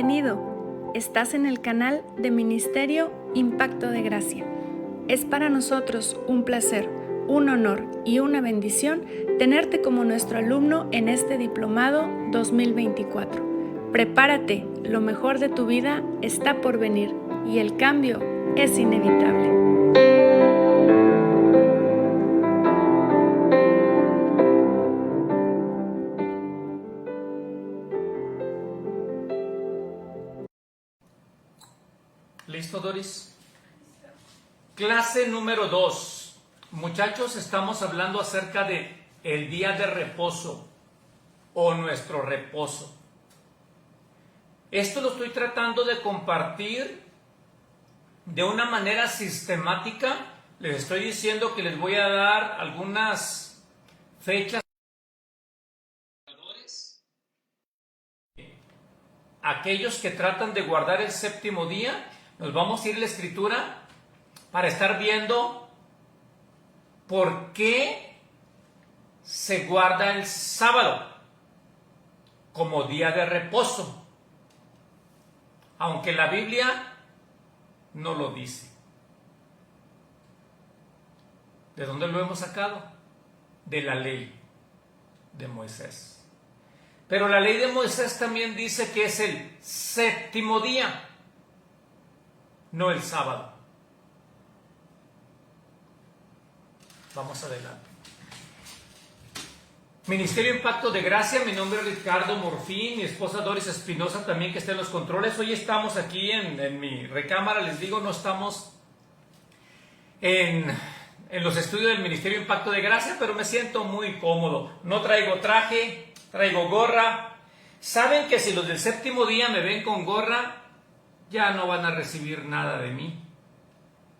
Bienvenido. Estás en el canal de Ministerio Impacto de Gracia. Es para nosotros un placer, un honor y una bendición tenerte como nuestro alumno en este diplomado 2024. Prepárate, lo mejor de tu vida está por venir y el cambio es inevitable. ¿Listo, Doris? Clase número 2. Muchachos, estamos hablando acerca de el día de reposo o nuestro reposo. Esto lo estoy tratando de compartir de una manera sistemática. Les estoy diciendo que les voy a dar algunas fechas. Aquellos que tratan de guardar el séptimo día, nos vamos a ir a la escritura para estar viendo por qué se guarda el sábado como día de reposo, aunque la Biblia no lo dice. ¿De dónde lo hemos sacado? De la ley de Moisés. Pero la ley de Moisés también dice que es el séptimo día, no el sábado. Vamos adelante. Ministerio Impacto de Gracia, mi nombre es Ricardo Morfín, mi esposa Doris Espinosa también, que está en los controles. Hoy estamos aquí en mi recámara, les digo, no estamos en los estudios del Ministerio Impacto de Gracia, pero me siento muy cómodo. No traigo traje, traigo gorra. Saben que si los del séptimo día me ven con gorra, ya no van a recibir nada de mí,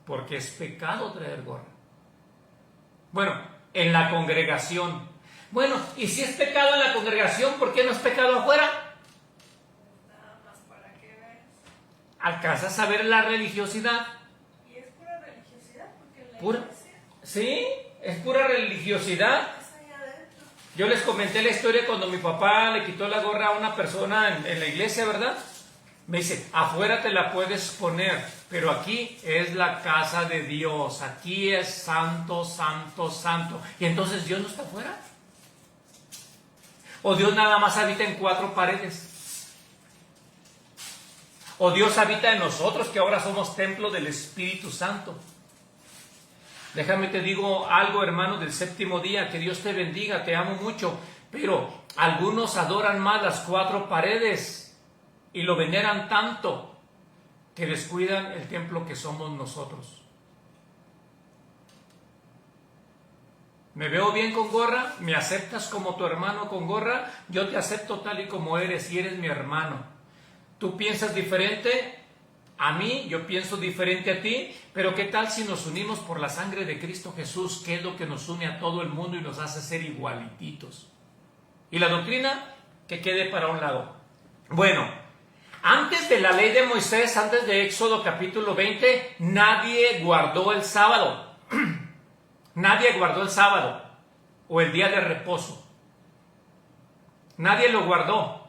porque es pecado traer gorra. Bueno, en la congregación. Bueno, y si es pecado en la congregación, ¿por qué no es pecado afuera? Nada más para que veas. ¿Alcanzas a ver la religiosidad? Y es pura religiosidad, porque la ¿Pura? iglesia ¿Sí? ¿Es pura religiosidad? está ahí adentro. Yo les comenté la historia cuando mi papá le quitó la gorra a una persona en la iglesia, ¿verdad? Me dice, afuera te la puedes poner, pero aquí es la casa de Dios, aquí es santo, santo, santo. Y entonces Dios no está afuera. O Dios nada más habita en 4 paredes. O Dios habita en nosotros, que ahora somos templo del Espíritu Santo. Déjame te digo algo, hermano, del séptimo día, que Dios te bendiga, te amo mucho, pero algunos adoran más las 4 paredes y lo veneran tanto que descuidan el templo que somos nosotros. ¿Me veo bien con gorra? ¿Me aceptas como tu hermano con gorra? Yo te acepto tal y como eres y eres mi hermano. ¿Tú piensas diferente a mí? Yo pienso diferente a ti, pero ¿qué tal si nos unimos por la sangre de Cristo Jesús, que es lo que nos une a todo el mundo y nos hace ser igualititos? Y la doctrina, que quede para un lado. Bueno, antes de la ley de Moisés, antes de Éxodo capítulo 20, nadie guardó el sábado. Nadie guardó el sábado o el día de reposo. Nadie lo guardó.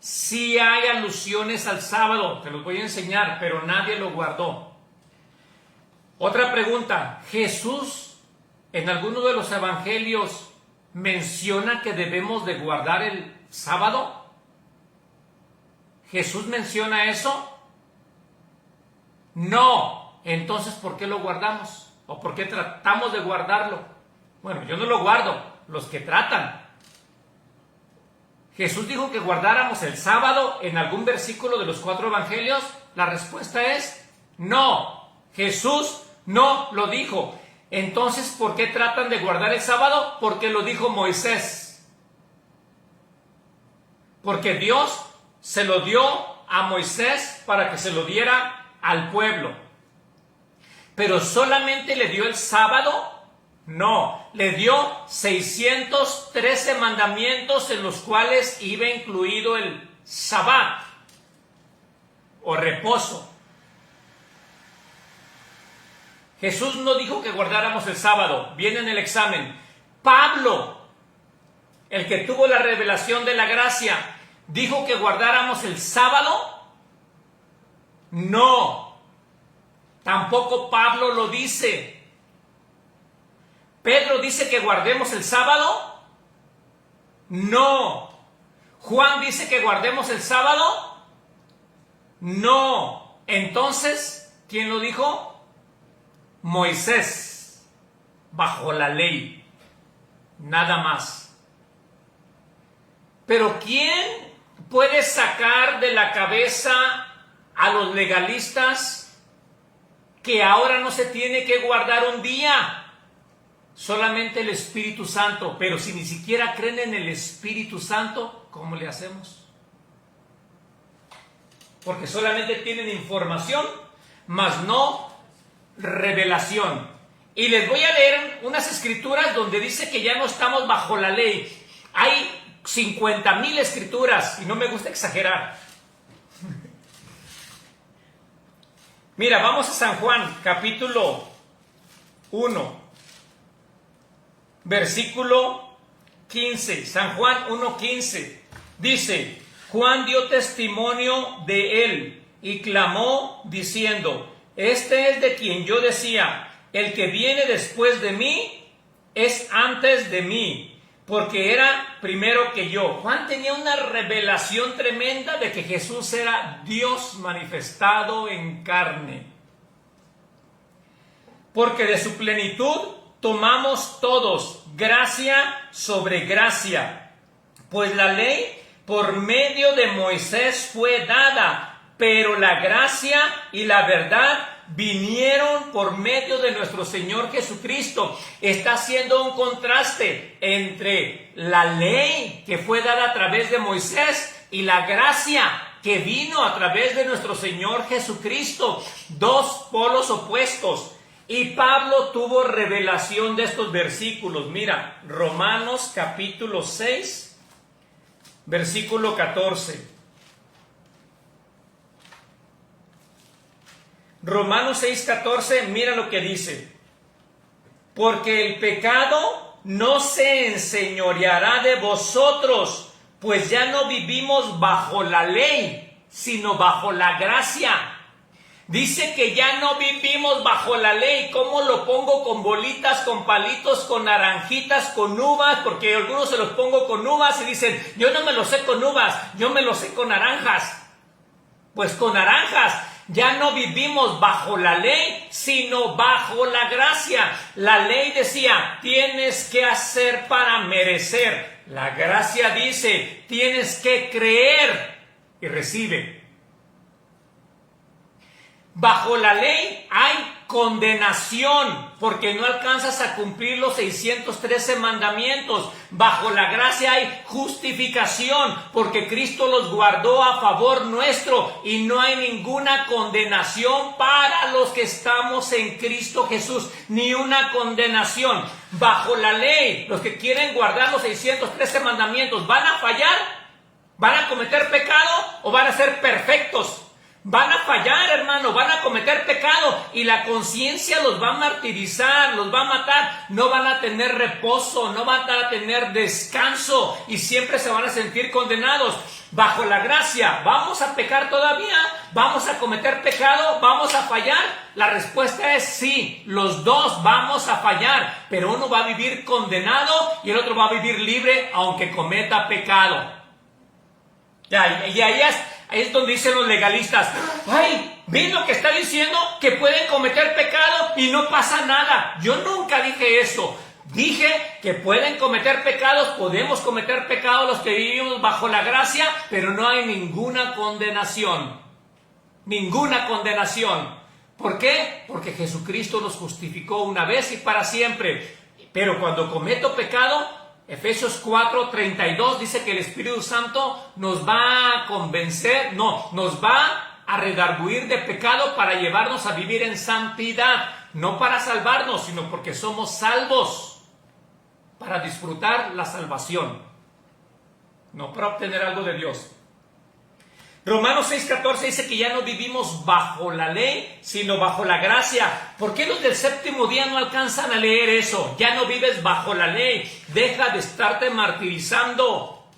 Sí hay alusiones al sábado, te los voy a enseñar, pero nadie lo guardó. Otra pregunta, ¿Jesús en alguno de los evangelios menciona que debemos de guardar el sábado? ¿Jesús menciona eso? No. Entonces, ¿por qué lo guardamos? ¿O por qué tratamos de guardarlo? Bueno, yo no lo guardo, los que tratan. ¿Jesús dijo que guardáramos el sábado en algún versículo de los 4 evangelios? La respuesta es no. Jesús no lo dijo. Entonces, ¿por qué tratan de guardar el sábado? Porque lo dijo Moisés. Porque Dios se lo dio a Moisés para que se lo diera al pueblo. ¿Pero solamente le dio el sábado? No, le dio 613 mandamientos en los cuales iba incluido el Sabbat o reposo. Jesús no dijo que guardáramos el sábado. Viene en el examen. Pablo, el que tuvo la revelación de la gracia, ¿dijo que guardáramos el sábado? No. Tampoco Pablo lo dice. ¿Pedro dice que guardemos el sábado? No. ¿Juan dice que guardemos el sábado? No. Entonces, ¿quién lo dijo? Moisés, bajo la ley. Nada más. Pero ¿quién puede sacar de la cabeza a los legalistas que ahora no se tiene que guardar un día? Solamente el Espíritu Santo. Pero si ni siquiera creen en el Espíritu Santo, ¿cómo le hacemos? Porque solamente tienen información, mas no revelación. Y les voy a leer unas escrituras donde dice que ya no estamos bajo la ley. Hay 50,000 escrituras y no me gusta exagerar. Mira, vamos a San Juan, capítulo 1, versículo 15. San Juan 1:15 dice: Juan dio testimonio de él y clamó diciendo: este es de quien yo decía, el que viene después de mí es antes de mí, porque era primero que yo. Juan tenía una revelación tremenda de que Jesús era Dios manifestado en carne. Porque de su plenitud tomamos todos gracia sobre gracia. Pues la ley por medio de Moisés fue dada, pero la gracia y la verdad vinieron por medio de nuestro Señor Jesucristo. Está haciendo un contraste entre la ley que fue dada a través de Moisés y la gracia que vino a través de nuestro Señor Jesucristo. Dos polos opuestos. Y Pablo tuvo revelación de estos versículos. Mira, Romanos capítulo 6, versículo 14. Romanos 6:14, mira lo que dice: porque el pecado no se enseñoreará de vosotros, pues ya no vivimos bajo la ley, sino bajo la gracia. Dice que ya no vivimos bajo la ley. ¿Cómo lo pongo? Con bolitas, con palitos, con naranjitas, con uvas, porque algunos se los pongo con uvas y dicen: yo no me lo sé con uvas, yo me lo sé con naranjas. Pues con naranjas. Ya no vivimos bajo la ley, sino bajo la gracia. La ley decía: tienes que hacer para merecer. La gracia dice: tienes que creer y recibe. Bajo la ley hay condenación, porque no alcanzas a cumplir los 613 mandamientos. Bajo la gracia hay justificación, porque Cristo los guardó a favor nuestro, y no hay ninguna condenación para los que estamos en Cristo Jesús, ni una condenación. Bajo la ley, los que quieren guardar los 613 mandamientos, ¿van a fallar? ¿Van a cometer pecado o van a ser perfectos? Van a fallar, hermano, van a cometer pecado y la conciencia los va a martirizar, los va a matar. No van a tener reposo, no van a tener descanso y siempre se van a sentir condenados. Bajo la gracia, ¿vamos a pecar todavía? ¿Vamos a cometer pecado? ¿Vamos a fallar? La respuesta es sí, los dos vamos a fallar, pero uno va a vivir condenado y el otro va a vivir libre aunque cometa pecado. Ya, y ahí es donde dicen los legalistas: ay, ¿ven lo que está diciendo? Que pueden cometer pecado y no pasa nada. Yo nunca dije eso. Dije que pueden cometer pecados, podemos cometer pecados los que vivimos bajo la gracia, pero no hay ninguna condenación. Ninguna condenación. ¿Por qué? Porque Jesucristo nos justificó una vez y para siempre. Pero cuando cometo pecado, Efesios 4:32 dice que el Espíritu Santo nos va a convencer, nos va a redarguir de pecado para llevarnos a vivir en santidad, no para salvarnos, sino porque somos salvos, para disfrutar la salvación, no para obtener algo de Dios. Romanos 6:14 dice que ya no vivimos bajo la ley, sino bajo la gracia. ¿Por qué los del séptimo día no alcanzan a leer eso? Ya no vives bajo la ley. Deja de estarte martirizando.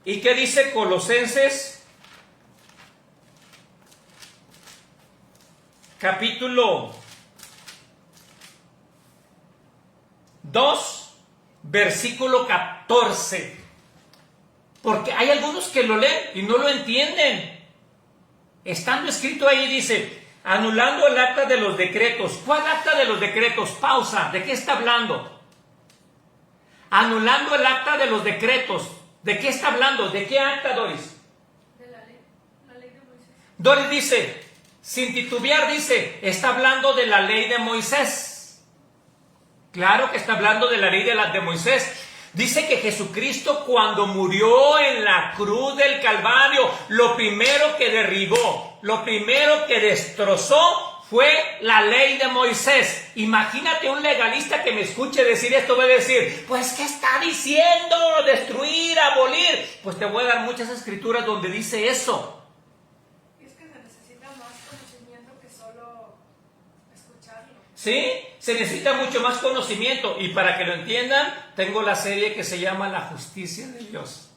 ¿Y qué dice Colosenses capítulo 2, versículo 14. Porque hay algunos que lo leen y no lo entienden. Estando escrito ahí dice, anulando el acta de los decretos. ¿Cuál acta de los decretos? Pausa. ¿De qué está hablando? Anulando el acta de los decretos. ¿De qué está hablando? ¿De qué acta, Doris? De la ley de Moisés. Doris dice, sin titubear dice, está hablando de la ley de Moisés. Claro que está hablando de la ley de Moisés. Dice que Jesucristo cuando murió en la cruz del Calvario, lo primero que derribó, lo primero que destrozó fue la ley de Moisés. Imagínate un legalista que me escuche decir esto, va a decir, pues ¿qué está diciendo? Destruir, abolir. Pues te voy a dar muchas escrituras donde dice eso. Y es que se necesita más conocimiento que solo escucharlo. ¿Sí? Se necesita mucho más conocimiento. Y para que lo entiendan, tengo la serie que se llama La Justicia de Dios.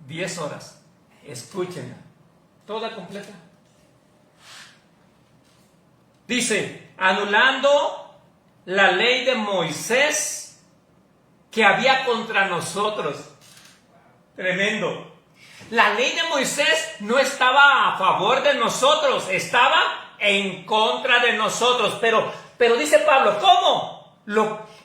10 horas. Escúchenla. Toda completa. Dice, anulando la ley de Moisés que había contra nosotros. Tremendo. La ley de Moisés no estaba a favor de nosotros, estaba en contra de nosotros. Pero dice Pablo, ¿cómo?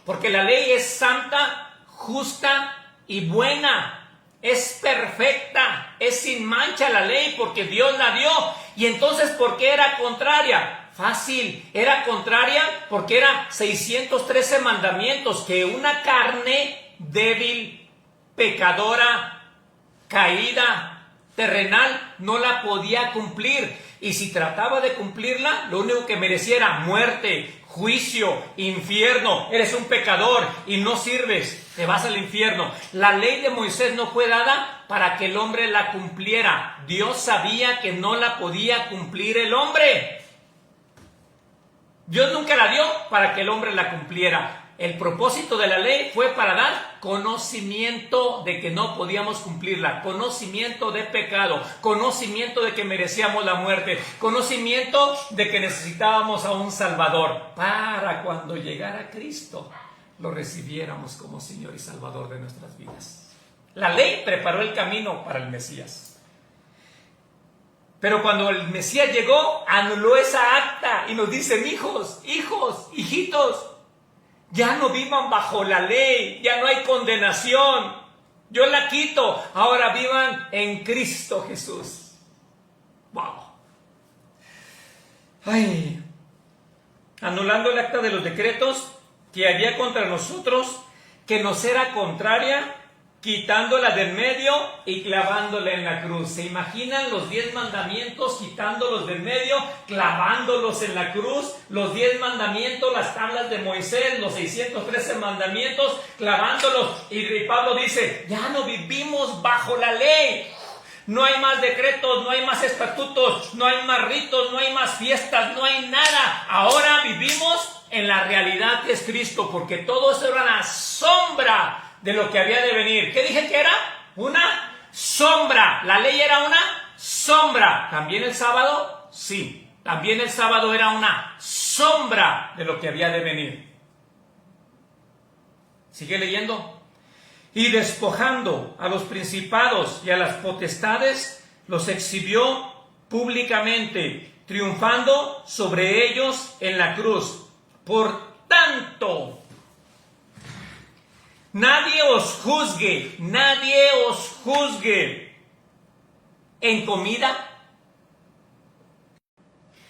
Porque la ley es santa, justa y buena. Es perfecta, es sin mancha la ley porque Dios la dio. Y entonces, ¿por qué era contraria? Fácil, era contraria porque eran 613 mandamientos que una carne débil, pecadora, caída, terrenal, no la podía cumplir. Y si trataba de cumplirla, lo único que merecía era muerte, juicio, infierno. Eres un pecador y no sirves, te vas al infierno. La ley de Moisés no fue dada para que el hombre la cumpliera. Dios sabía que no la podía cumplir el hombre. Dios nunca la dio para que el hombre la cumpliera. El propósito de la ley fue para dar conocimiento de que no podíamos cumplirla, conocimiento de pecado, conocimiento de que merecíamos la muerte, conocimiento de que necesitábamos a un Salvador, para cuando llegara Cristo lo recibiéramos como Señor y Salvador de nuestras vidas. La ley preparó el camino para el Mesías. Pero cuando el Mesías llegó, anuló esa acta y nos dicen, hijos, hijitos, ya no vivan bajo la ley, ya no hay condenación, yo la quito, ahora vivan en Cristo Jesús. Wow. Ay. Anulando el acta de los decretos que había contra nosotros, que nos era contraria, quitándola del medio y clavándola en la cruz. ¿Se imaginan los 10 mandamientos quitándolos del medio, clavándolos en la cruz? Los 10 mandamientos, las tablas de Moisés, los 613 mandamientos, clavándolos. Y Pablo dice, ya no vivimos bajo la ley. No hay más decretos, no hay más estatutos, no hay más ritos, no hay más fiestas, no hay nada. Ahora vivimos en la realidad que es Cristo, porque todo eso era una sombra de lo que había de venir. ¿Qué dije que era? Una sombra. La ley era una sombra. ¿También el sábado? Sí. También el sábado era una sombra de lo que había de venir. Sigue leyendo. Y despojando a los principados y a las potestades, los exhibió públicamente, triunfando sobre ellos en la cruz. Por tanto, nadie os juzgue en comida.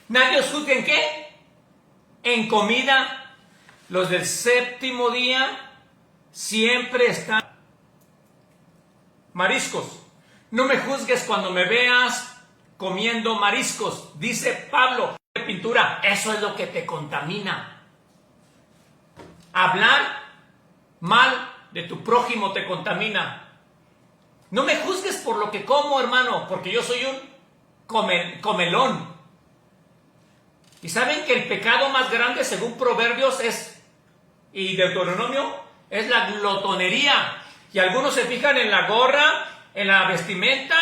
Nadie os juzgue en qué? En comida. Los del séptimo día siempre están mariscos. No me juzgues cuando me veas comiendo mariscos. Dice Pablo, de pintura, eso es lo que te contamina. Hablar mal de tu prójimo te contamina. No me juzgues por lo que como, hermano, porque yo soy un comelón. Y saben que el pecado más grande, según Proverbios y Deuteronomio, es la glotonería. Y algunos se fijan en la gorra, en la vestimenta,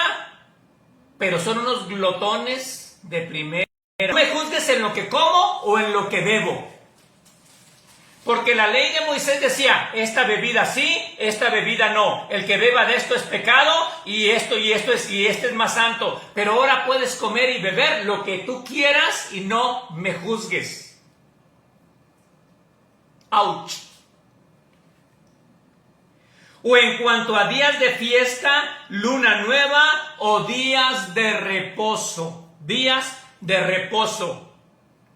pero son unos glotones de primera No me juzgues en lo que como o en lo que bebo. Porque la ley de Moisés decía, esta bebida sí, esta bebida no. El que beba de esto es pecado y este es más santo. Pero ahora puedes comer y beber lo que tú quieras y no me juzgues. ¡Auch! O en cuanto a días de fiesta, luna nueva o días de reposo. Días de reposo.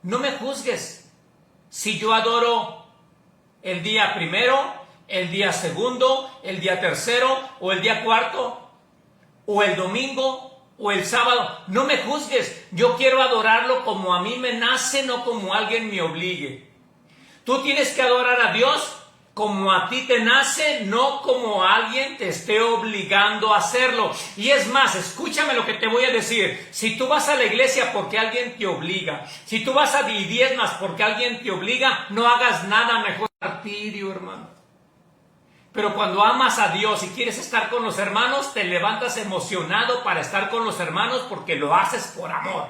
No me juzgues si yo adoro el día primero, el día segundo, el día tercero o el día cuarto o el domingo o el sábado. No me juzgues. Yo quiero adorarlo como a mí me nace, no como alguien me obligue. Tú tienes que adorar a Dios como a ti te nace, no como alguien te esté obligando a hacerlo. Y es más, escúchame lo que te voy a decir. Si tú vas a la iglesia porque alguien te obliga, si tú vas a diezmas porque alguien te obliga, no hagas nada mejor. Martirio, hermano. Pero cuando amas a Dios y quieres estar con los hermanos, te levantas emocionado para estar con los hermanos porque lo haces por amor.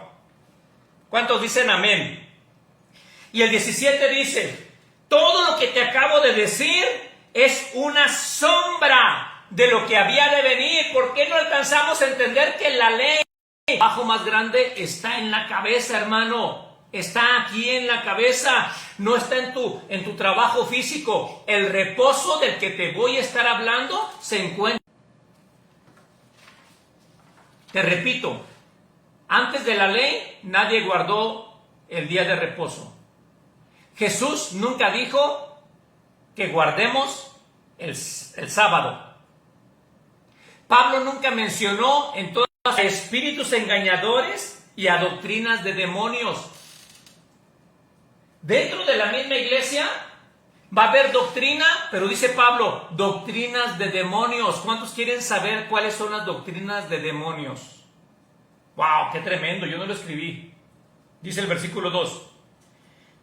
¿Cuántos dicen amén? Y el 17 dice, todo lo que te acabo de decir es una sombra de lo que había de venir. ¿Por qué no alcanzamos a entender que la ley, el trabajo más grande está en la cabeza, hermano? Está aquí en la cabeza, no está en tu trabajo físico. El reposo del que te voy a estar hablando se encuentra. Te repito, antes de la ley nadie guardó el día de reposo. Jesús nunca dijo que guardemos el sábado. Pablo nunca mencionó entonces a espíritus engañadores y a doctrinas de demonios. Dentro de la misma iglesia va a haber doctrina, pero dice Pablo, doctrinas de demonios. ¿Cuántos quieren saber cuáles son las doctrinas de demonios? ¡Wow! ¡Qué tremendo! Yo no lo escribí. Dice el versículo 2.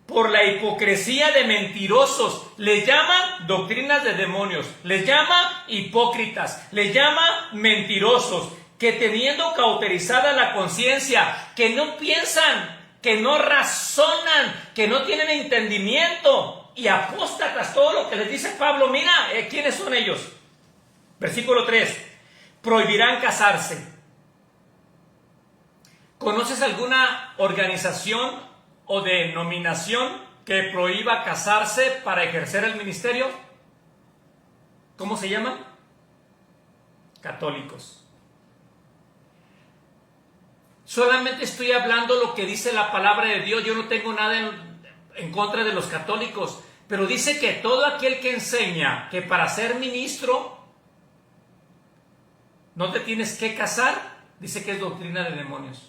Por la hipocresía de mentirosos, les llaman doctrinas de demonios, les llama hipócritas, les llama mentirosos, que teniendo cauterizada la conciencia, que no piensan, que no razonan, que no tienen entendimiento, y apóstatas, todo lo que les dice Pablo. Mira, ¿quiénes son ellos? Versículo 3, prohibirán casarse. ¿Conoces alguna organización o denominación que prohíba casarse para ejercer el ministerio? ¿Cómo se llaman? Católicos. Solamente estoy hablando lo que dice la palabra de Dios. Yo no tengo nada en contra de los católicos, pero dice que todo aquel que enseña que para ser ministro no te tienes que casar, dice que es doctrina de demonios.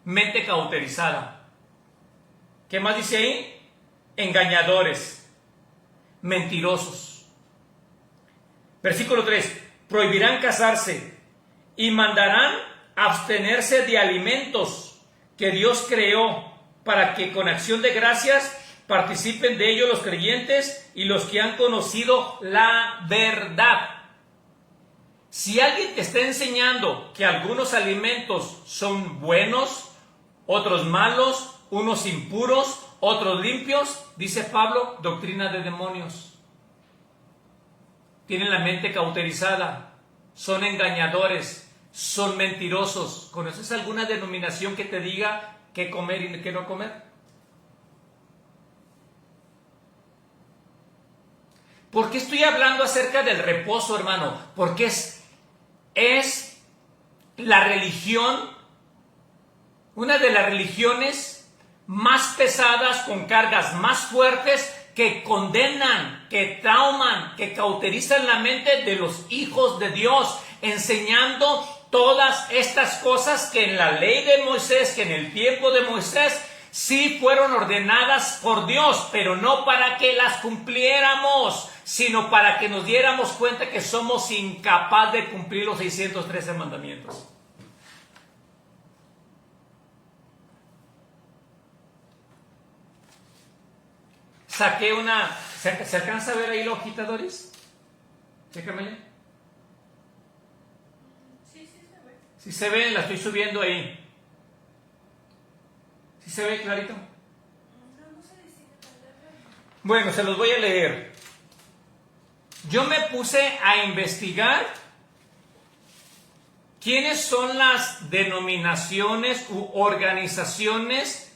Mente cauterizada. ¿Qué más dice ahí? Engañadores, mentirosos. Versículo 3, prohibirán casarse y mandarán abstenerse de alimentos que Dios creó para que con acción de gracias participen de ello los creyentes y los que han conocido la verdad. Si alguien te está enseñando que algunos alimentos son buenos, otros malos, unos impuros, otros limpios, dice Pablo, doctrina de demonios. Tienen la mente cauterizada, son engañadores, son mentirosos. ¿Conoces alguna denominación que te diga qué comer y qué no comer? ¿Por qué estoy hablando acerca del reposo, hermano? Porque es la religión, una de las religiones más pesadas, con cargas más fuertes, que condenan, que trauman, que cauterizan la mente de los hijos de Dios, enseñando todas estas cosas que en la ley de Moisés, que en el tiempo de Moisés, sí fueron ordenadas por Dios, pero no para que las cumpliéramos, sino para que nos diéramos cuenta que somos incapaces de cumplir los 613 mandamientos. Saqué una... ¿Se alcanza a ver ahí la hojita, Doris? Chécamele. Sí, sí se ve. Si se ve, la estoy subiendo ahí. ¿Sí se ve clarito? No se distingue tan leve. Bueno, se los voy a leer. Yo me puse a investigar quiénes son las denominaciones u organizaciones,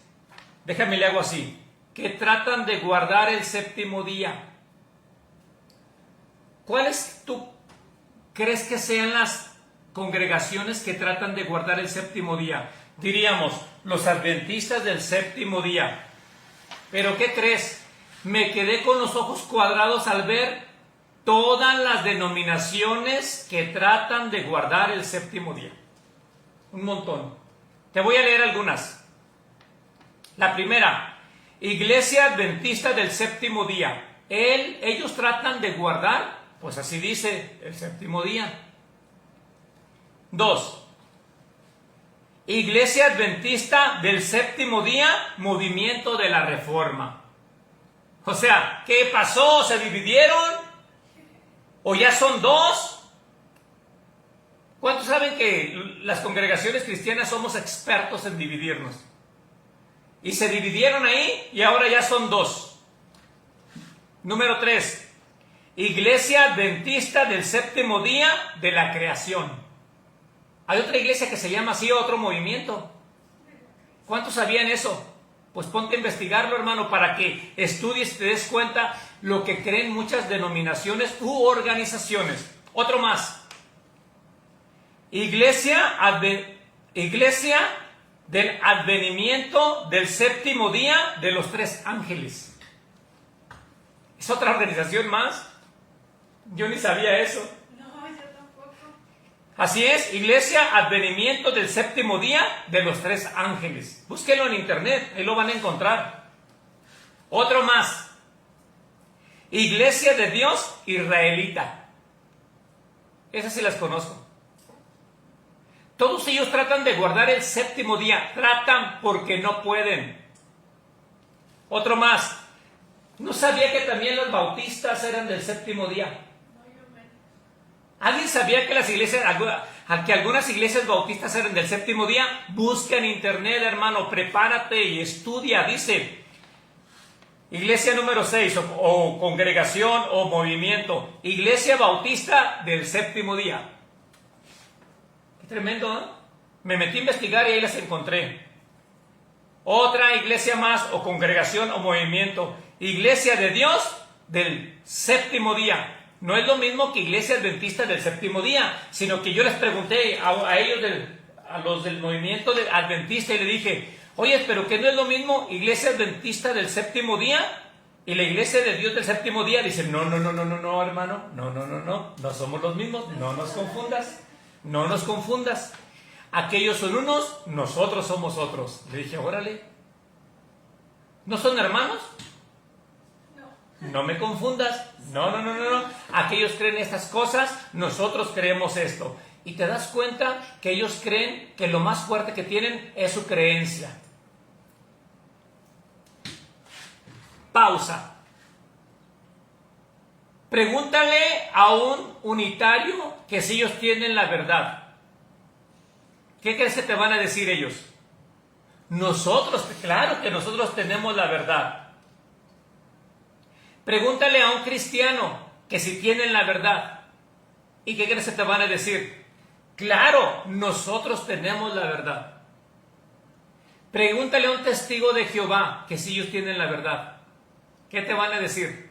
déjame le hago así, que tratan de guardar el séptimo día. ¿Cuáles tú crees que sean las congregaciones que tratan de guardar el séptimo día? Diríamos, los adventistas del séptimo día. ¿Pero qué crees? Me quedé con los ojos cuadrados al ver todas las denominaciones que tratan de guardar el séptimo día. Un montón. Te voy a leer algunas. La primera, Iglesia Adventista del Séptimo Día. Ellos tratan de guardar, pues así dice, el séptimo día. 2. Iglesia Adventista del Séptimo Día, Movimiento de la Reforma. O sea, ¿qué pasó? ¿Se dividieron? ¿O ya son dos? ¿Cuántos saben que las congregaciones cristianas somos expertos en dividirnos? Y se dividieron ahí y ahora ya son dos. Número 3. Iglesia Adventista del Séptimo Día de la Creación. Hay otra iglesia que se llama así, otro movimiento. ¿Cuántos sabían eso? Pues ponte a investigarlo, hermano, para que estudies y te des cuenta lo que creen muchas denominaciones u organizaciones. Otro más. Iglesia del Advenimiento del Séptimo Día de los Tres Ángeles. ¿Es otra organización más? Yo ni sabía eso. No, yo tampoco. Así es, Iglesia Advenimiento del Séptimo Día de los Tres Ángeles. Búsquenlo en internet, ahí lo van a encontrar. Otro más. Iglesia de Dios Israelita. Esas sí las conozco. Todos ellos tratan de guardar el séptimo día. Tratan porque no pueden. Otro más. No sabía que también los bautistas eran del séptimo día. No, yo menos. ¿Alguien sabía que algunas iglesias bautistas eran del séptimo día? Busca en internet, hermano, prepárate y estudia. Dice, iglesia número 6, o congregación o movimiento, Iglesia Bautista del Séptimo Día. Qué tremendo, ¿no? Me metí a investigar y ahí las encontré. Otra iglesia más, o congregación o movimiento, Iglesia de Dios del Séptimo Día. No es lo mismo que Iglesia Adventista del Séptimo Día, sino que yo les pregunté a ellos, a los del movimiento adventista, y le dije, oye, pero ¿qué no es lo mismo Iglesia Adventista del Séptimo Día y la Iglesia de Dios del Séptimo Día? Dicen, no, hermano, no somos los mismos, no nos confundas. Aquellos son unos, nosotros somos otros. Le dije, órale, ¿no son hermanos? No me confundas. No. Aquellos creen estas cosas, nosotros creemos esto. Y te das cuenta que ellos creen que lo más fuerte que tienen es su creencia. Pausa. Pregúntale a un unitario que si ellos tienen la verdad. ¿Qué crees que te van a decir ellos? Nosotros, claro que nosotros tenemos la verdad. Pregúntale a un cristiano que si tienen la verdad. ¿Y qué crees que te van a decir? Claro, nosotros tenemos la verdad. Pregúntale a un testigo de Jehová que si ellos tienen la verdad. ¿Qué te van a decir?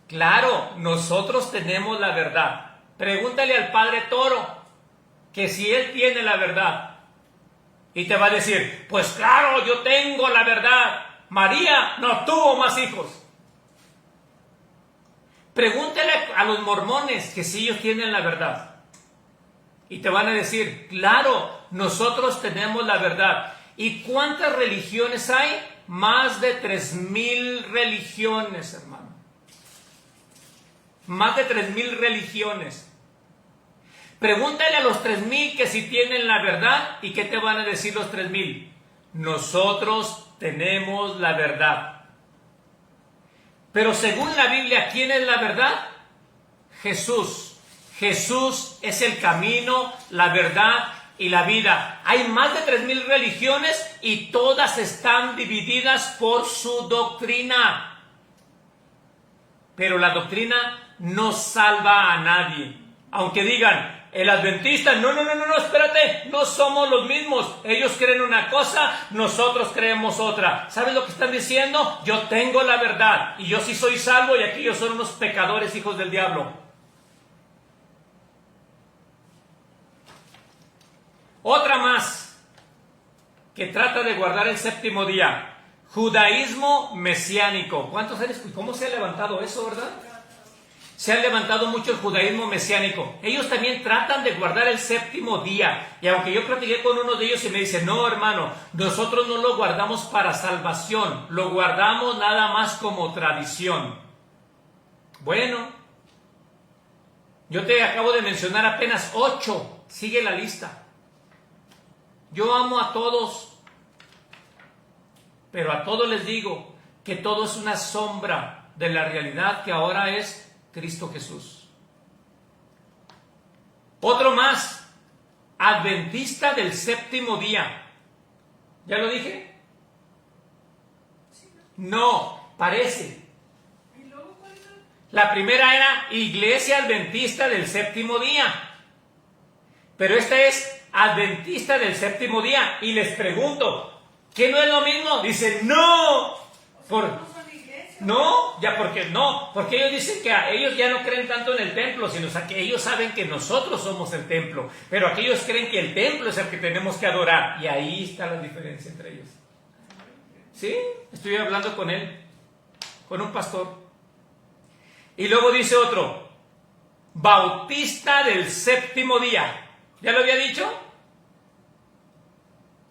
Claro, nosotros tenemos la verdad. Pregúntale al Padre Toro que si él tiene la verdad. Y te va a decir, pues claro, yo tengo la verdad. María no tuvo más hijos. Pregúntale a los mormones que si ellos tienen la verdad. Y te van a decir, claro, nosotros tenemos la verdad. ¿Y cuántas religiones hay? Más de 3,000 religiones, hermano. Más de 3,000 religiones. Pregúntale a los 3,000 que si tienen la verdad. ¿Y qué te van a decir los 3,000? Nosotros tenemos la verdad. Pero según la Biblia, ¿quién es la verdad? Jesús. Jesús es el camino, la verdad y la vida. Hay más de 3,000 religiones y todas están divididas por su doctrina. Pero la doctrina no salva a nadie. Aunque digan, el adventista, no, espérate, no somos los mismos. Ellos creen una cosa, nosotros creemos otra. ¿Sabes lo que están diciendo? Yo tengo la verdad y yo sí soy salvo y aquellos son unos pecadores, hijos del diablo. Otra más que trata de guardar el séptimo día. Judaísmo mesiánico. ¿Cuántos eres? ¿Cómo se ha levantado eso, verdad? Se ha levantado mucho el judaísmo mesiánico. Ellos también tratan de guardar el séptimo día. Y aunque yo platiqué con uno de ellos y me dice, no, hermano, nosotros no lo guardamos para salvación, lo guardamos nada más como tradición. Bueno, yo te acabo de mencionar apenas 8. Sigue la lista. Yo amo a todos, pero a todos les digo que todo es una sombra de la realidad que ahora es Cristo Jesús. Otro más, adventista del séptimo día. ¿Ya lo dije? No, parece. La primera era Iglesia Adventista del séptimo día. Pero esta es Adventista del séptimo día. Y les pregunto, ¿qué no es lo mismo? Dicen, no. No, ya porque no, porque ellos dicen que ellos ya no creen tanto en el templo, sino que ellos saben que nosotros somos el templo, pero aquellos creen que el templo es el que tenemos que adorar, y ahí está la diferencia entre ellos. Sí, estoy hablando con él, con un pastor. Y luego dice otro, Bautista del séptimo día. ¿Ya lo había dicho?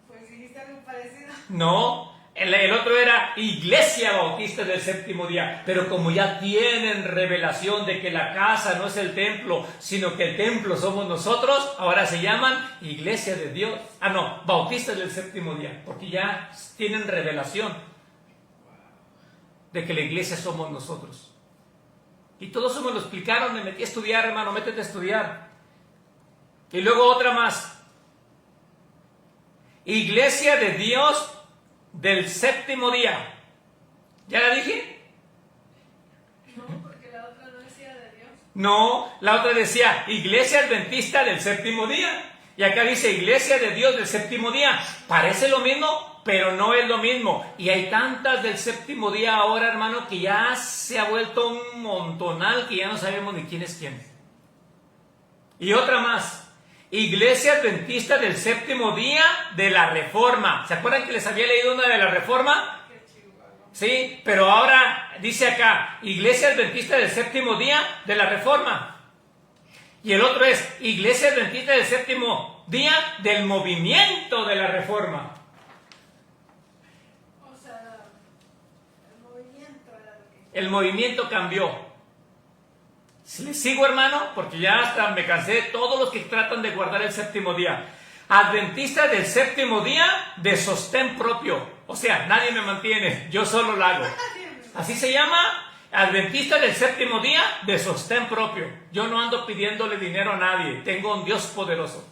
Pues dijiste algo parecido. No. El otro era Iglesia Bautista del séptimo día, pero como ya tienen revelación de que la casa no es el templo, sino que el templo somos nosotros, ahora se llaman Iglesia de Dios. Bautistas del séptimo día, porque ya tienen revelación de que la iglesia somos nosotros. Y todo eso me lo explicaron, me metí a estudiar, hermano, métete a estudiar. Y luego otra más. Iglesia de Dios del séptimo día. ¿Ya la dije? No, porque la otra no decía de Dios. No, la otra decía Iglesia Adventista del séptimo día. Y acá dice Iglesia de Dios del séptimo día. Parece lo mismo, pero no es lo mismo. Y hay tantas del séptimo día ahora, hermano, que ya se ha vuelto un montonal que ya no sabemos ni quién es quién. Y otra más. Iglesia Adventista del séptimo día de la Reforma. ¿Se acuerdan que les había leído una de la Reforma? Sí, pero ahora dice acá, Iglesia Adventista del séptimo día de la Reforma. Y el otro es Iglesia Adventista del séptimo día del movimiento de la Reforma. O sea, el movimiento era lo que... El movimiento cambió. Les sigo, hermano, porque ya hasta me cansé de todos los que tratan de guardar el séptimo día. Adventista del séptimo día de sostén propio. O sea, nadie me mantiene, yo solo lo hago. Así se llama, Adventista del séptimo día de sostén propio. Yo no ando pidiéndole dinero a nadie, tengo un Dios poderoso.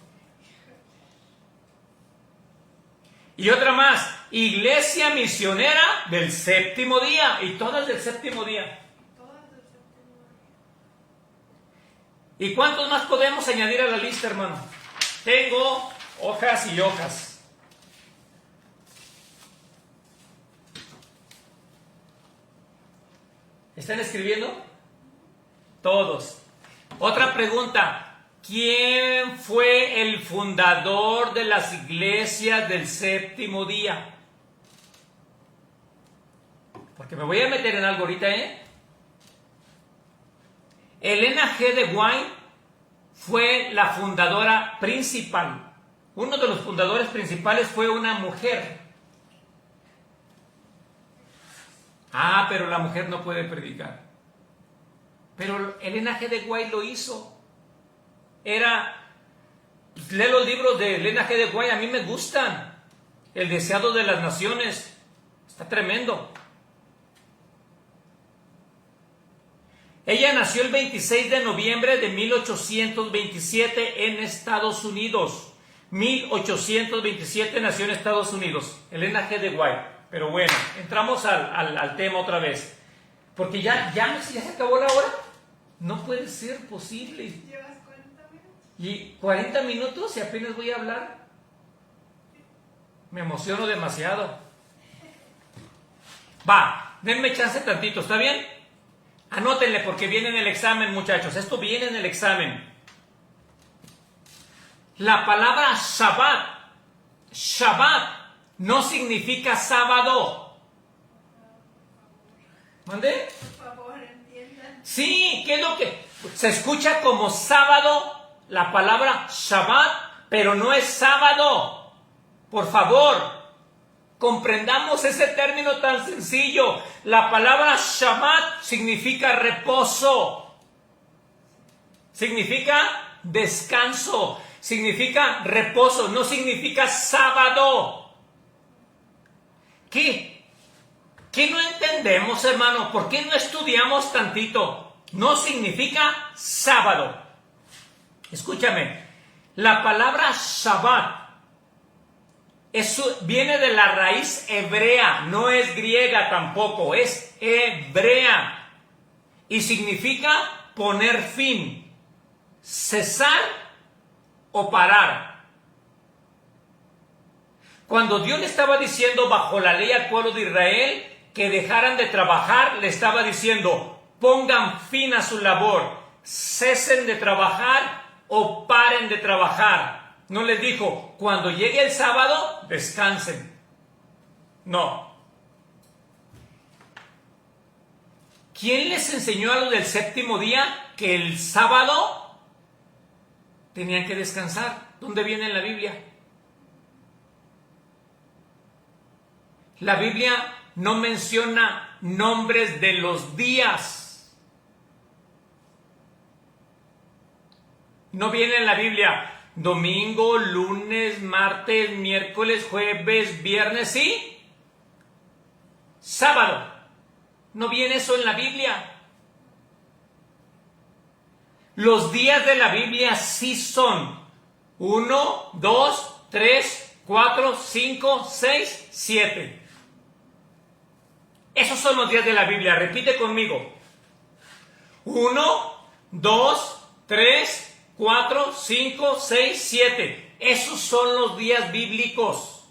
Y otra más, Iglesia Misionera del séptimo día, y todas del séptimo día. ¿Y cuántos más podemos añadir a la lista, hermano? Tengo hojas y hojas. ¿Están escribiendo? Todos. Otra pregunta. ¿Quién fue el fundador de las iglesias del séptimo día? Porque me voy a meter en algo ahorita, Elena G. de White fue la fundadora principal. Uno de los fundadores principales fue una mujer. Pero la mujer no puede predicar. Pero Elena G. de White lo hizo. Lee los libros de Elena G. de White, a mí me gustan. El deseado de las naciones. Está tremendo. Ella nació el 26 de noviembre de 1827 en Estados Unidos. 1827 nació en Estados Unidos, Elena G. de White. Pero bueno, entramos al tema otra vez. Porque ya se acabó la hora. No puede ser posible. Llevas 40 minutos. Y 40 minutos y apenas voy a hablar. Me emociono demasiado. Va, denme chance tantito, ¿está bien? Anótenle porque viene en el examen, muchachos. Esto viene en el examen. La palabra Shabbat, no significa sábado. ¿Mande? Por favor, entiendan. Sí, ¿qué es lo que? Se escucha como sábado la palabra Shabbat, pero no es sábado. Por favor, comprendamos ese término tan sencillo. La palabra Shabbat significa reposo. Significa descanso. Significa reposo, no significa sábado. ¿Qué no entendemos, hermano? ¿Por qué no estudiamos tantito? No significa sábado. Escúchame, la palabra Shabbat viene de la raíz hebrea, no es griega tampoco, es hebrea. Y significa poner fin, cesar o parar. Cuando Dios le estaba diciendo bajo la ley al pueblo de Israel que dejaran de trabajar, le estaba diciendo: pongan fin a su labor, cesen de trabajar o paren de trabajar. No les dijo: cuando llegue el sábado, descansen. No. ¿Quién les enseñó a lo del séptimo día que el sábado tenían que descansar? ¿Dónde viene en la Biblia? La Biblia no menciona nombres de los días. No viene en la Biblia domingo, lunes, martes, miércoles, jueves, viernes, ¿sí? Sábado. No viene eso en la Biblia. Los días de la Biblia sí son 1, 2, 3, 4, 5, 6, 7. Esos son los días de la Biblia. Repite conmigo. 1, 2, 3, 4, 5, 6, 7. Esos son los días bíblicos.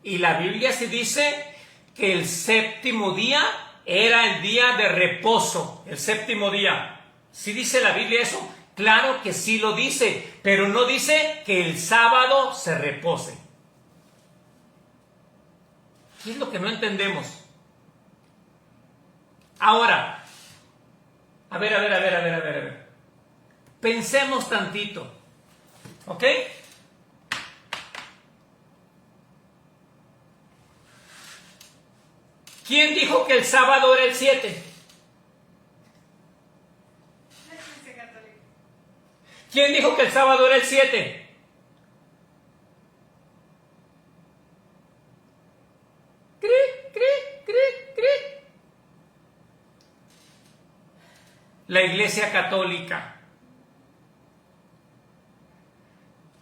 Y la Biblia se dice que el séptimo día era el día de reposo, el séptimo día. ¿Sí dice la Biblia eso? Claro que sí lo dice, pero no dice que el sábado se repose. ¿Qué es lo que no entendemos? Ahora, a ver. Pensemos tantito, ¿ok? ¿Quién dijo que el sábado era el 7? La Iglesia Católica. ¿Quién dijo que el sábado era el 7? La Iglesia Católica.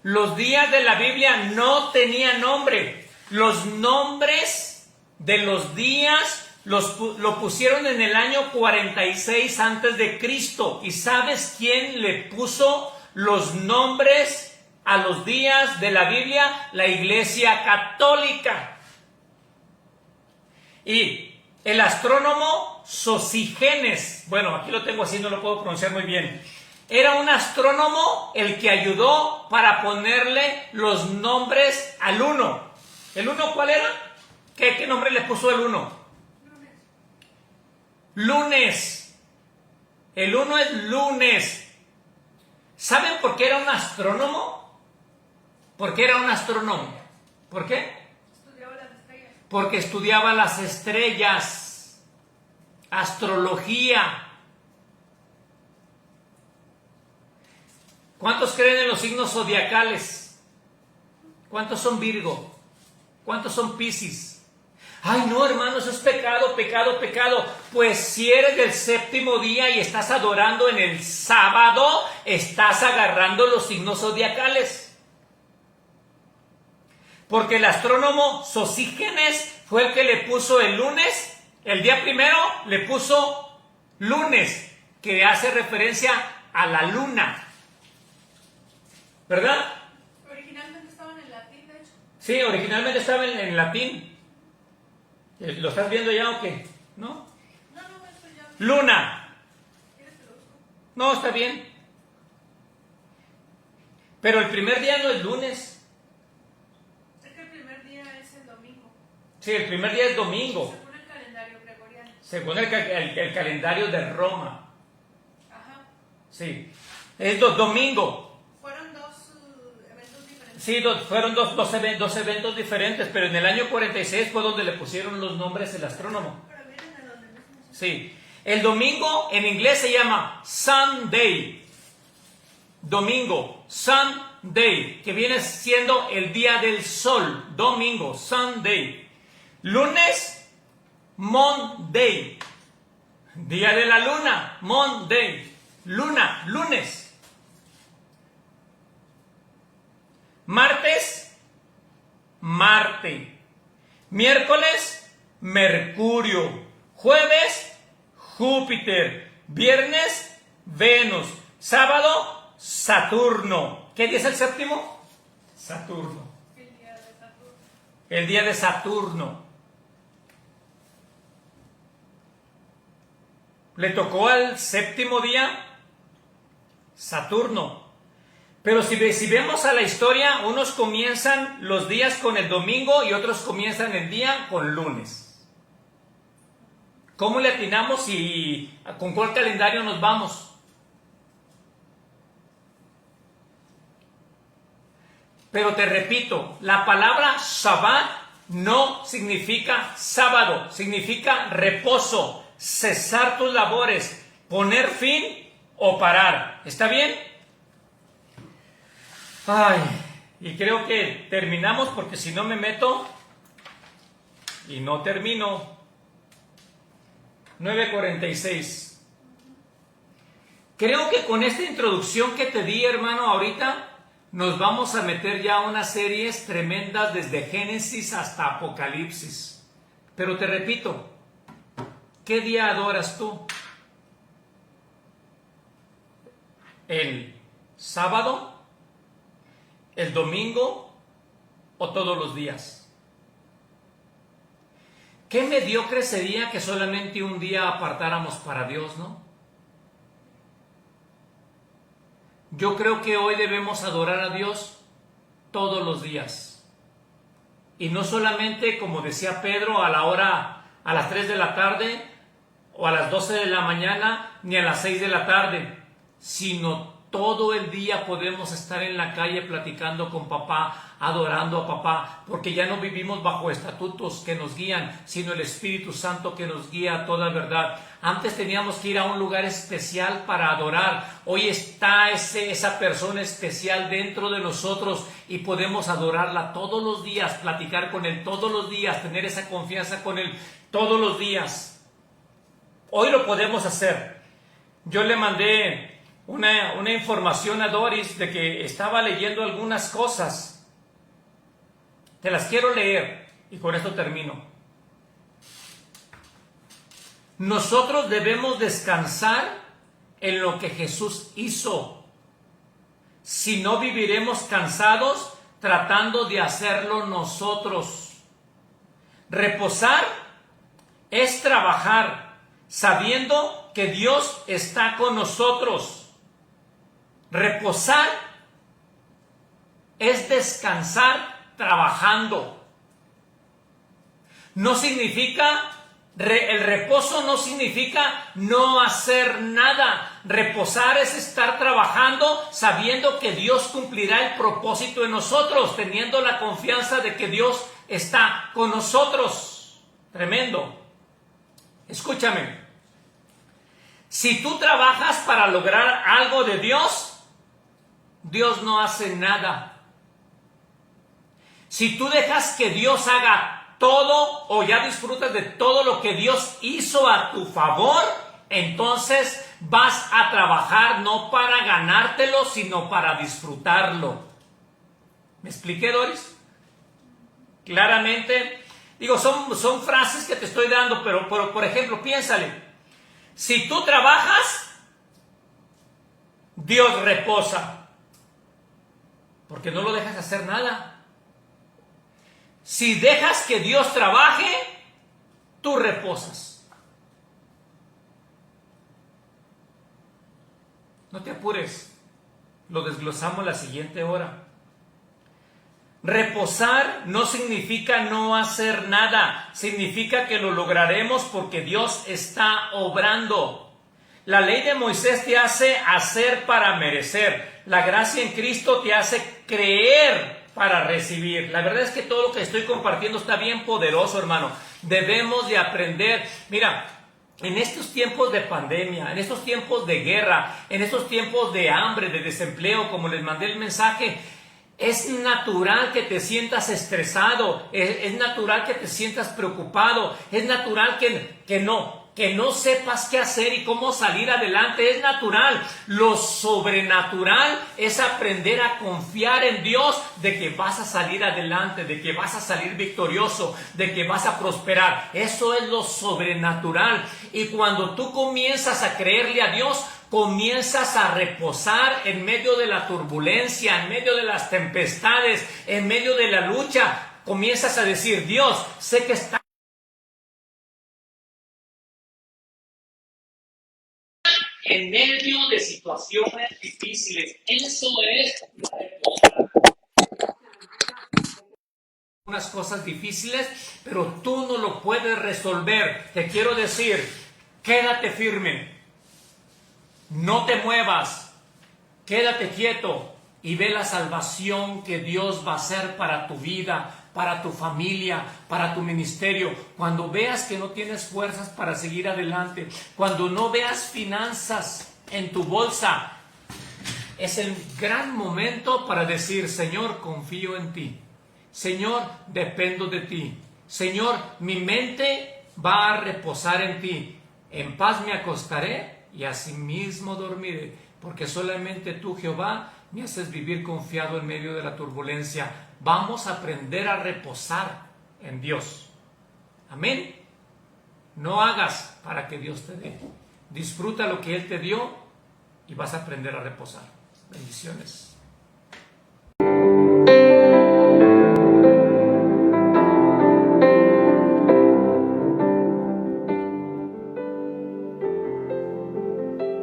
Los días de la Biblia no tenían nombre. Los nombres de los días lo pusieron en el año 46 antes de Cristo. ¿Y sabes quién le puso los nombres a los días de la Biblia? La Iglesia Católica. Y el astrónomo Sosigenes, bueno, aquí lo tengo así, no lo puedo pronunciar muy bien. Era un astrónomo el que ayudó para ponerle los nombres al 1. ¿El 1 cuál era? ¿Qué nombre le puso el 1? Lunes. El 1 es lunes. ¿Saben por qué era un astrónomo? ¿Por qué era un astrónomo? ¿Por qué? Estudiaba las estrellas. Porque estudiaba las estrellas. Astrología. ¿Cuántos creen en los signos zodiacales? ¿Cuántos son Virgo? ¿Cuántos son Piscis? Ay, no, hermano, eso es pecado, pecado, pecado. Pues si eres del séptimo día y estás adorando en el sábado, estás agarrando los signos zodiacales. Porque el astrónomo Sosígenes fue el que le puso el lunes, el día primero le puso lunes, que hace referencia a la luna. ¿Verdad? Originalmente estaban en latín, de hecho. Sí, originalmente estaba en latín. ¿Lo estás viendo ya o qué? ¿No? No, eso ya. Luna. ¿Quieres que lo busco? No, está bien. Pero el primer día no es lunes. Es que el primer día es el domingo. Sí, el primer día es domingo. Según el calendario gregoriano. Según el calendario de Roma. Ajá. Sí. Es domingo. Fueron dos eventos diferentes. Sí, fueron dos eventos diferentes, pero en el año 46 fue donde le pusieron los nombres el astrónomo. Pero miren de dónde mismo. Sí. El domingo en inglés se llama Sunday. Domingo, Sunday, que viene siendo el día del sol. Domingo, Sunday. Lunes, Monday. Día de la luna, Monday. Luna, lunes. Martes, Marte. Miércoles, Mercurio. Jueves, Júpiter. Viernes, Venus. Sábado, Saturno. ¿Qué día es el séptimo? Saturno. El día de Saturno. El día de Saturno. Le tocó al séptimo día Saturno. Pero si vemos a la historia, unos comienzan los días con el domingo y otros comienzan el día con lunes. ¿Cómo le atinamos y con cuál calendario nos vamos? Pero te repito, la palabra Shabbat no significa sábado, significa reposo, cesar tus labores, poner fin o parar. ¿Está bien? Ay, y creo que terminamos porque si no me meto y no termino. 9:46. Creo que con esta introducción que te di, hermano, ahorita nos vamos a meter ya a unas series tremendas desde Génesis hasta Apocalipsis. Pero te repito, ¿qué día adoras tú? ¿El sábado? ¿El domingo? ¿O todos los días? Qué mediocre sería que solamente un día apartáramos para Dios, ¿no? Yo creo que hoy debemos adorar a Dios todos los días. Y no solamente, como decía Pedro, a las 3 de la tarde, o a las 12 de la mañana, ni a las 6 de la tarde, sino todo el día podemos estar en la calle platicando con papá, adorando a papá, porque ya no vivimos bajo estatutos que nos guían, sino el Espíritu Santo que nos guía a toda verdad. Antes teníamos que ir a un lugar especial para adorar. Hoy está esa persona especial dentro de nosotros y podemos adorarla todos los días, platicar con Él todos los días, tener esa confianza con Él todos los días. Hoy lo podemos hacer. Yo le mandé una información a Doris de que estaba leyendo algunas cosas. Te las quiero leer y con esto termino. Nosotros debemos descansar en lo que Jesús hizo. Si no, viviremos cansados tratando de hacerlo nosotros. Reposar es trabajar sabiendo que Dios está con nosotros. Reposar es descansar trabajando. No significa, el reposo no significa no hacer nada. Reposar es estar trabajando sabiendo que Dios cumplirá el propósito en nosotros, teniendo la confianza de que Dios está con nosotros. Tremendo. Escúchame. Si tú trabajas para lograr algo de Dios, Dios no hace nada. Si tú dejas que Dios haga todo o ya disfrutas de todo lo que Dios hizo a tu favor, entonces vas a trabajar no para ganártelo, sino para disfrutarlo. ¿Me expliqué, Doris? Claramente, digo, son frases que te estoy dando, pero por ejemplo, piénsale. Si tú trabajas, Dios reposa, porque no lo dejas hacer nada. Si dejas que Dios trabaje, tú reposas. No te apures, lo desglosamos la siguiente hora. Reposar no significa no hacer nada, significa que lo lograremos porque Dios está obrando. La ley de Moisés te hace hacer para merecer, la gracia en Cristo te hace creer para recibir. La verdad es que todo lo que estoy compartiendo está bien poderoso, hermano. Debemos de aprender. Mira, en estos tiempos de pandemia, en estos tiempos de guerra, en estos tiempos de hambre, de desempleo, como les mandé el mensaje, es natural que te sientas estresado, es natural que te sientas preocupado, es natural que no sepas qué hacer y cómo salir adelante, es natural. Lo sobrenatural es aprender a confiar en Dios de que vas a salir adelante, de que vas a salir victorioso, de que vas a prosperar. Eso es lo sobrenatural. Y cuando tú comienzas a creerle a Dios, comienzas a reposar en medio de la turbulencia, en medio de las tempestades, en medio de la lucha. Comienzas a decir, Dios, sé que está en medio de situaciones difíciles. Eso es reposar. Unas cosas difíciles, pero tú no lo puedes resolver. Te quiero decir, quédate firme. No te muevas, quédate quieto y ve la salvación que Dios va a hacer para tu vida, para tu familia, para tu ministerio. Cuando veas que no tienes fuerzas para seguir adelante, cuando no veas finanzas en tu bolsa, es el gran momento para decir, Señor, confío en ti. Señor, dependo de ti. Señor, mi mente va a reposar en ti. En paz me acostaré y asimismo dormiré, porque solamente tú, Jehová, me haces vivir confiado en medio de la turbulencia. Vamos a aprender a reposar en Dios. Amén. No hagas para que Dios te dé. Disfruta lo que Él te dio y vas a aprender a reposar. Bendiciones.